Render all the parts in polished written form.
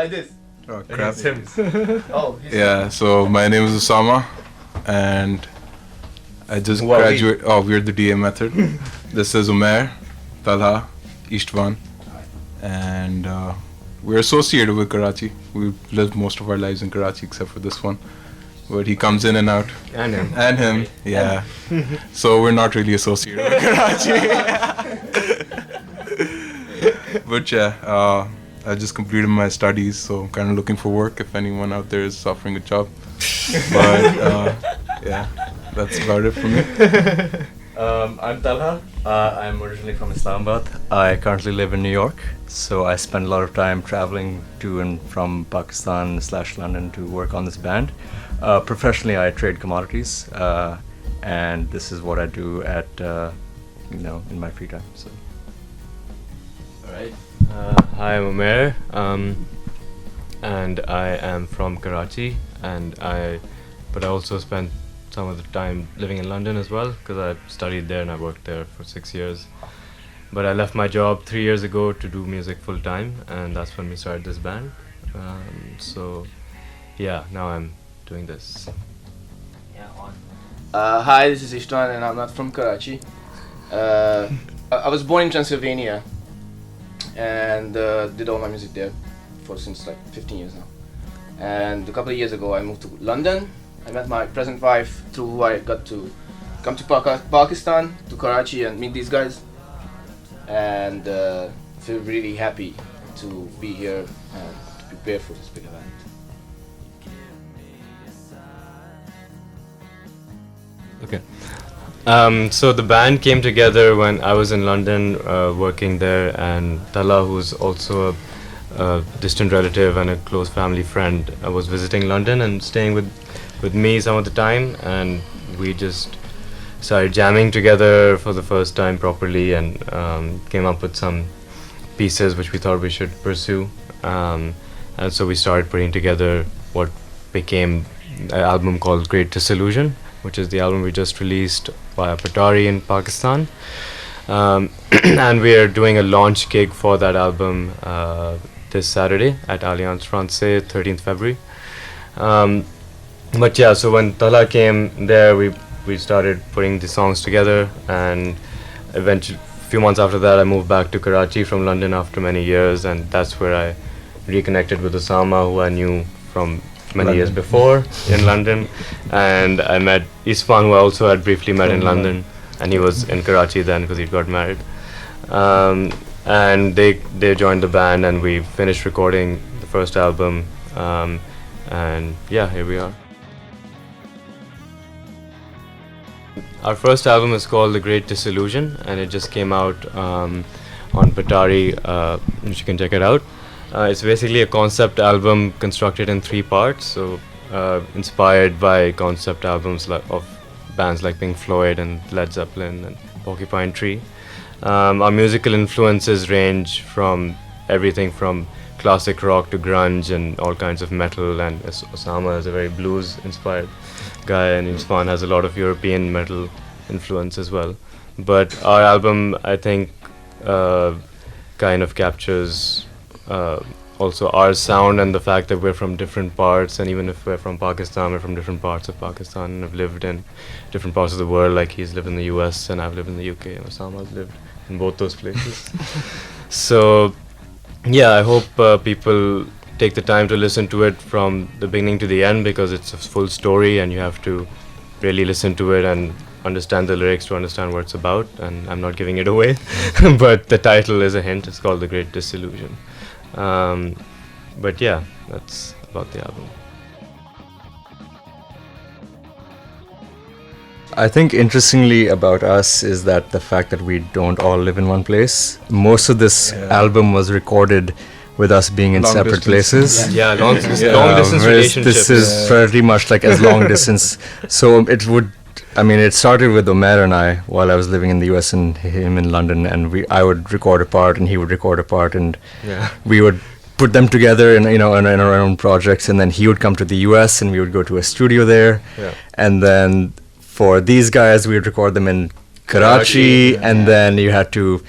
like this. Oh, crap. Yeah, so my name is Osama, and I just graduated. Oh, we're the DA method. This is Umair, Talha, Istvan, and we're associated with Karachi. We've lived most of our lives in Karachi except for this one, but he comes in and out. And him. And him, yeah. So we're not really associated with Karachi. But yeah, I just completed my studies, so I'm kind of looking for work if anyone out there is offering a job. But yeah, that's about it for me. I'm Talha. I'm originally from Islamabad. I currently live in New York, so I spend a lot of time traveling to and from Pakistan/London to work on this band. Professionally, I trade commodities, and this is what I do at in my free time. So. Alright. Hi, I'm Umair, and I am from Karachi, but I also spent some of the time living in London as well, because I studied there and I worked there for 6 years. But I left my job 3 years ago to do music full time, and that's when we started this band. So yeah, now I'm doing this. Hi, this is Istvan, and I'm not from Karachi. I was born in Transylvania, and did all my music there since like 15 years now. And a couple of years ago, I moved to London. I met my present wife through who I got to come to Pakistan, to Karachi, and meet these guys. And feel really happy to be here and to prepare for this big event. Okay. So the band came together when I was in London working there, and Talha, who's also a distant relative and a close family friend, was visiting London and staying with me some of the time, and we just started jamming together for the first time properly, and came up with some pieces which we thought we should pursue, and so we started putting together what became an album called Great Disillusion, which is the album we just released via Patari in Pakistan. And we are doing a launch gig for that album this Saturday at Alliance Francaise, 13th February. But yeah, so when Talha came there, we started putting the songs together, and eventually, a few months after that, I moved back to Karachi from London after many years, and that's where I reconnected with Osama, who I knew from many years before in London, and I met Istvan, who I also had briefly met in London, and he was in Karachi then because he'd got married. And they joined the band, and we finished recording the first album, and yeah, here we are. Our first album is called The Great Disillusion, and it just came out on Patari, which you can check it out. It's basically a concept album constructed in 3 parts, so inspired by concept albums of bands like Pink Floyd and Led Zeppelin and Porcupine Tree. Our musical influences range from everything from classic rock to grunge and all kinds of metal, and Osama is a very blues-inspired guy, and Istvan has a lot of European metal influence as well. But our album, I think, kind of captures also our sound and the fact that we're from different parts, and even if we're from Pakistan, we're from different parts of Pakistan and have lived in different parts of the world. Like he's lived in the US and I've lived in the UK, and Osama's lived in both those places. So yeah, I hope people take the time to listen to it from the beginning to the end, because it's a full story and you have to really listen to it and understand the lyrics to understand what it's about. And I'm not giving it away, but the title is a hint. It's called The Great Disillusion. But yeah, that's about the album. I think interestingly about us is that the fact that we don't all live in one place. Most of this album was recorded with us being in separate places. Yeah, long distance relationships. This is pretty much like as long distance. So it started with Umair and I while I was living in the US and him in London, and I would record a part and he would record a part, and we would put them together in in our own projects, and then he would come to the US and we would go to a studio there, and then for these guys we would record them in Karachi, and then you had to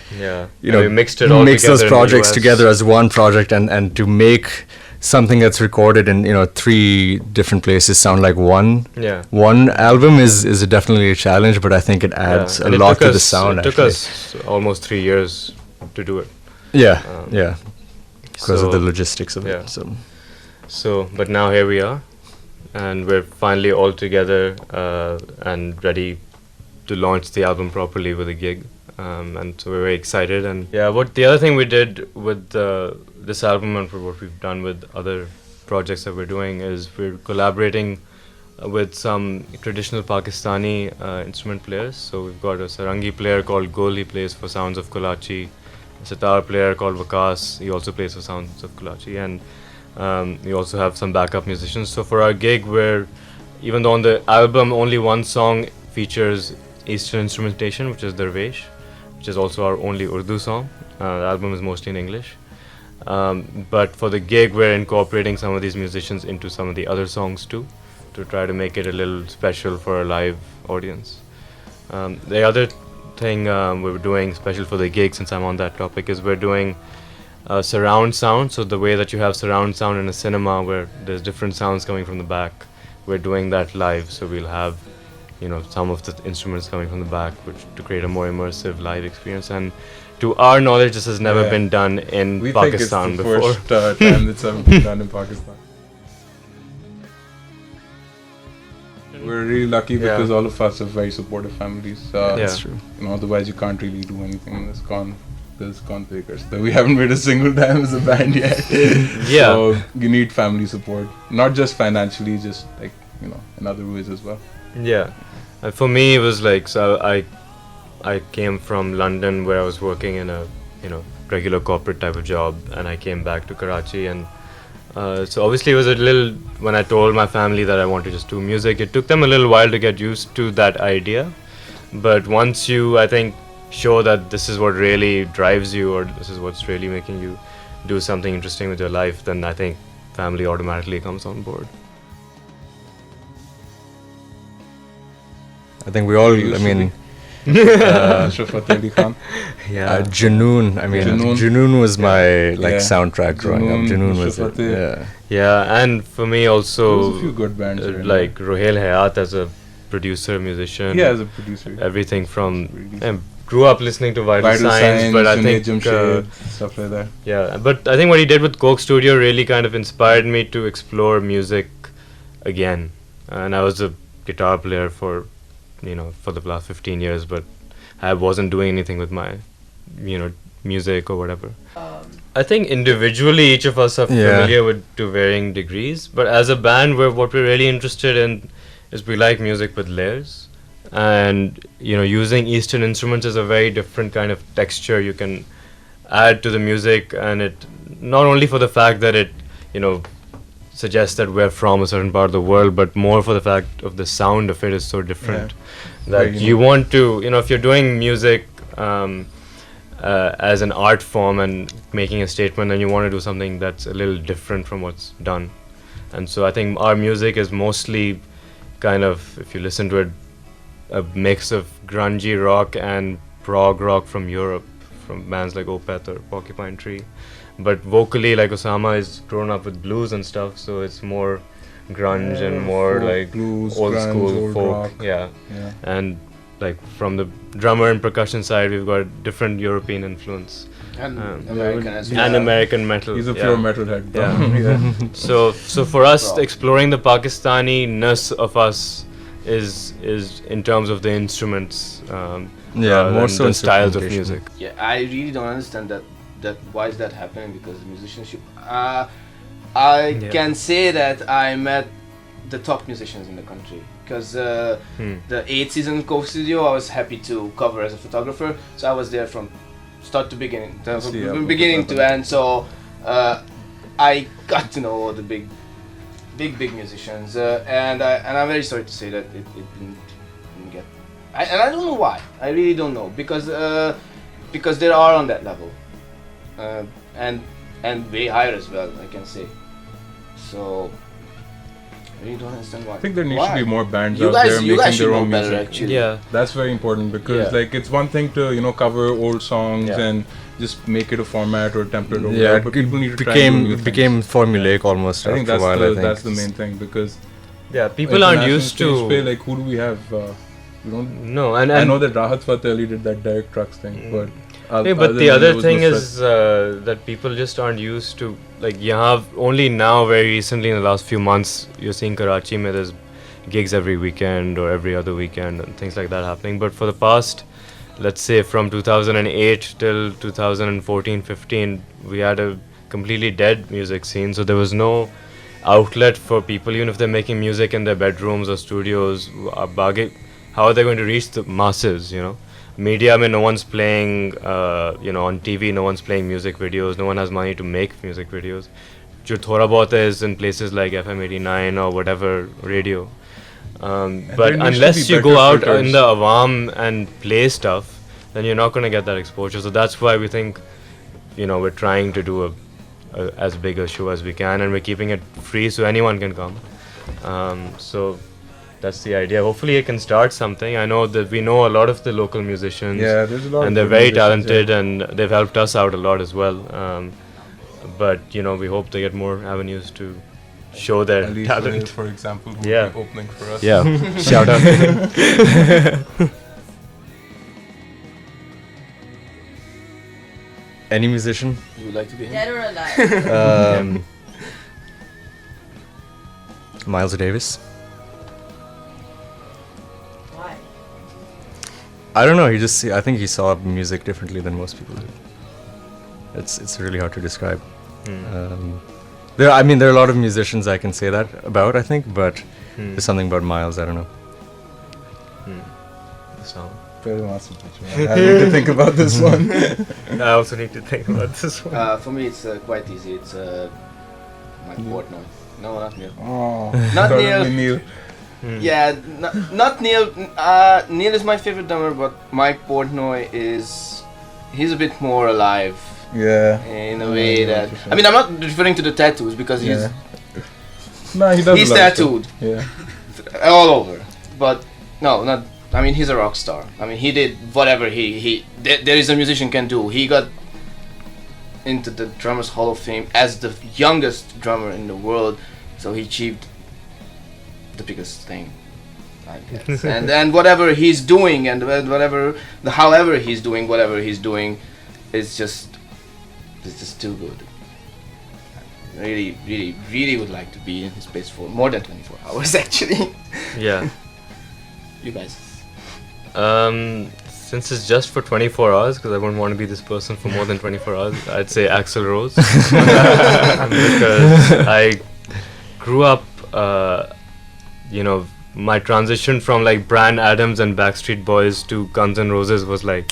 we mixed it all mix those projects together as one project, and to make something that's recorded in 3 different places sound like one Yeah. album is definitely a challenge, but I think it adds a And lot to the sound. It took us almost 3 years to do it. Yeah, Um, yeah, because of so- the logistics of yeah. it. So So, but now here we are, and we're finally all together and ready to launch the album properly with a gig. And so we're very excited. And yeah, what the other thing we did with this album and for what we've done with other projects that we're doing is we're collaborating with some traditional Pakistani instrument players. So we've got a sarangi player called Gul, he plays for Sounds of Kolachi. A sitar player called Vikas, he also plays for Sounds of Kolachi. And we also have some backup musicians. So for our gig, even though on the album only one song features Eastern instrumentation, which is Darvesh, which is also our only Urdu song. The album is mostly in English. But for the gig, we're incorporating some of these musicians into some of the other songs too, to try to make it a little special for a live audience. The other thing we're doing special for the gig, since I'm on that topic, is we're doing surround sound. So the way that you have surround sound in a cinema where there's different sounds coming from the back, we're doing that live. So we'll have some of the instruments coming from the back, which to create a more immersive live experience. And to our knowledge, this has never been done in We Pakistan think it's the before. first time that's ever been done in Pakistan. We're really lucky because all of us have very supportive families. that's true. Otherwise you can't really do anything in this configures. So we haven't made a single time as a band yet. Yeah. So you need family support, not just financially, just like in other ways as well. Yeah. For me, it was like, so I came from London where I was working in a regular corporate type of job, and I came back to Karachi, and so obviously it was a little, when I told my family that I want to just do music, it took them a little while to get used to that idea. But once you, I think, show that this is what really drives you, or this is what's really making you do something interesting with your life, then I think family automatically comes on board. I think we all, used I to mean, Ashraf Ali Khan. Junoon. I mean, Junoon was my soundtrack growing up. Junoon was it. Yeah. Yeah, and for me also, There's a few good bands around like Rohel Hayat as a producer, musician. Yeah, as a producer. Everything from Really grew up listening to Vital Signs, but I think stuff like that. yeah, but I think what he did with Coke Studio really kind of inspired me to explore music again. And I was a guitar player for the last 15 years, but I wasn't doing anything with my music or whatever. I think individually each of us are familiar with to varying degrees, but as a band, what we're really interested in is we like music with layers, and using Eastern instruments is a very different kind of texture you can add to the music, and it not only for the fact that it suggests that we're from a certain part of the world, but more for the fact of the sound of it is so different that you want to, if you're doing music as an art form and making a statement, then you want to do something that's a little different from what's done. And so I think our music is mostly kind of, if you listen to it, a mix of grungy rock and prog rock from Europe, from bands like Opeth or Porcupine Tree. But vocally, like Osama is grown up with blues and stuff, so it's more grunge and more folk, like blues, old grunge, school old folk. rock. Yeah. Yeah. And like from the drummer and percussion side, we've got different European influence. And American as well. And American metal. He's a pure metalhead. Yeah. So for us, exploring the Pakistani-ness of us is in terms of the instruments. More so the styles of instrumentation. music. Yeah, I really don't understand that why is that happening, because musicianship. I can say that I met the top musicians in the country, because the 8th season Coke Studio I was happy to cover as a photographer, so I was there from start to beginning, from beginning to end. So I got to know all the big musicians, and I'm very sorry to say that it didn't get. And I don't know why. I really don't know, because they are on that level, and way higher as well, I can say. So I really don't understand why. I think there needs to be more bands You out guys, there you making guys should their know own better, music. actually. Yeah. That's very important because Yeah. like it's one thing to cover old songs Yeah. and just make it a format or template or Yeah, whatever, but people need to try and do new things. became formulaic almost I think after a while. that's the main thing because Yeah, people aren't international used stage play, to. like who do we have? We don't. No, and I know that Rahat Fateh Ali did that Derek Trucks thing, but Yeah, but the other thing is that people just aren't used to, like, only now, very recently in the last few months, you're seeing Karachi mein there's gigs every weekend or every other weekend and things like that happening. But for the past, let's say from 2008 till 2014-15, we had a completely dead music scene. So there was no outlet for people, even if they're making music in their bedrooms or studios. How are they going to reach the masses, you know? Media, I mean, no one's playing, on TV, no one's playing music videos, no one has money to make music videos. Jo thoda bahut is in places like FM89 or whatever radio. But there needs to unless be you go better out filters. in the awam and play stuff, then you're not going to get that exposure. So that's why we think, we're trying to do as big a show as we can, and we're keeping it free so anyone can come. So that's the idea. Hopefully it can start something. I know that we know a lot of the local musicians. Yeah, there's a lot. And of they're good very musicians, talented, yeah. and they've helped us out a lot as well. But we hope they get more avenues to show their Ali talent. Sohail, for example, who Yeah. will be opening for us. Yeah, shout out. Any musician? You would like to be him? Dead or alive? Miles Davis. Why? I don't know. I think he saw music differently than most people do. It's really hard to describe. There are a lot of musicians I can say that about, I think, but there's something about Miles, I don't know. The song. Very awesome picture. I need to think about this one. I also need to think about this one. For me, it's quite easy. It's my Portnoy. No, not Neil. Oh, Not thought it Neil. would be Neil. Yeah, not Neil. Neil is my favorite drummer, but Mike Portnoy he's a bit more alive Yeah. in a way Yeah, that. for sure. I mean, I'm not referring to the tattoos because Yeah. No, he does. he's a lot of stuff. tattooed Yeah. all over. But no, not. I mean, he's a rock star. I mean, he did whatever there is a musician can do. He got into the Drummers Hall of Fame as the youngest drummer in the world, so he achieved the biggest thing, I guess. and whatever he's doing, and however he's doing whatever he's doing, it's just too good. I really, really, really would like to be in his place for more than 24 hours, actually. Yeah. You guys. Since it's just for 24 hours, because I wouldn't want to be this person for more than 24 hours, I'd say Axl Rose. Because I grew up, my transition from like Bryan Adams and Backstreet Boys to Guns N' Roses was like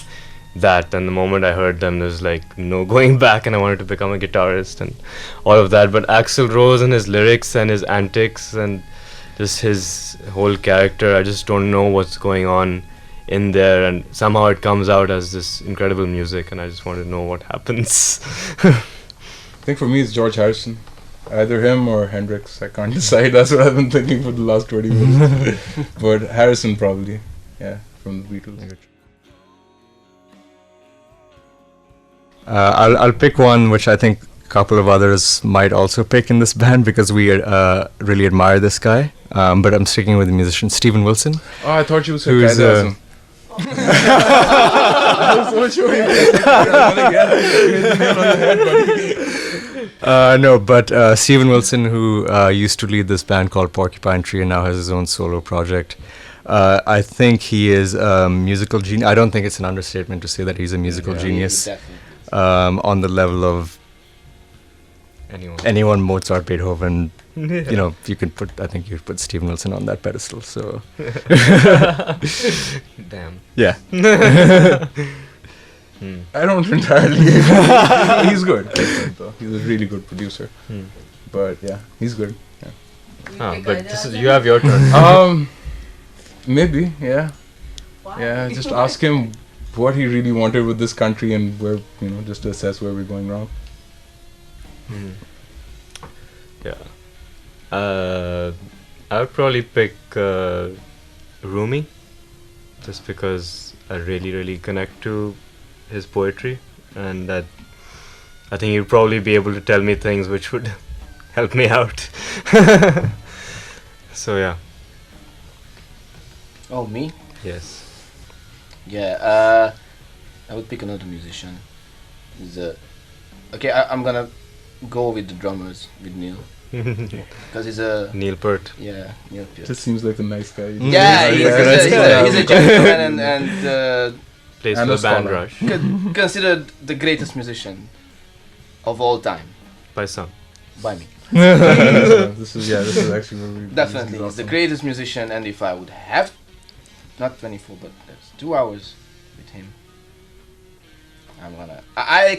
that. And the moment I heard them, there's like no going back, and I wanted to become a guitarist and all of that. But Axl Rose and his lyrics and his antics and just his whole character, I just don't know what's going on in there, and somehow it comes out as this incredible music, and I just want to know what happens. I think for me it's George Harrison. Either him or Hendrix. I can't decide. That's what I've been thinking for the last 20 minutes. But Harrison probably. Yeah, from the Beatles. I'll pick one which I think a couple of others might also pick in this band because we really admire this guy. But I'm sticking with the musician Steven Wilson. Oh, I thought you would say Who's, Qaid Azam. I was so sure you No, but Steven Wilson, who used to lead this band called Porcupine Tree and now has his own solo project. I think he is a musical genius. I don't think it's an understatement to say that he's a musical genius. Definitely. On the level of anyone, Mozart, Beethoven. You could put. I think you put Steven Wilson on that pedestal. So. Damn. Yeah. I don't entirely agree. He's good. He's a really good producer. But yeah, he's good. Yeah. But you have your turn. Maybe, yeah. Why? Yeah, just ask him what he really wanted with this country and where, just to assess where we're going wrong. Yeah. I would probably pick Rumi, just because I really connect to his poetry, and that I think he'd probably be able to tell me things which would help me out. So yeah, Oh, me? yes. Yeah, I would pick another musician. Okay, I'm gonna go with the drummers, with Neil. Because he's a... Neil Peart. Yeah, Neil Peart. Just seems like a nice guy. Yeah, he's a gentleman and Plays And for a the Band scholar. Rush considered the greatest musician of all time by some. by me. This is actually where we Definitely, this is he's the awesome. greatest musician, and if I would have, not 24, but that's 2 hours with him, I'm gonna... I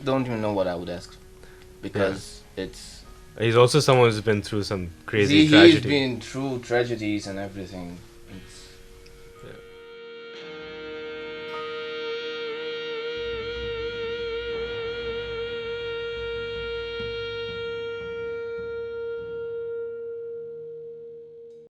don't even know what I would ask, because it's... He's also someone who's been through some crazy He's tragedy. been through tragedies and everything.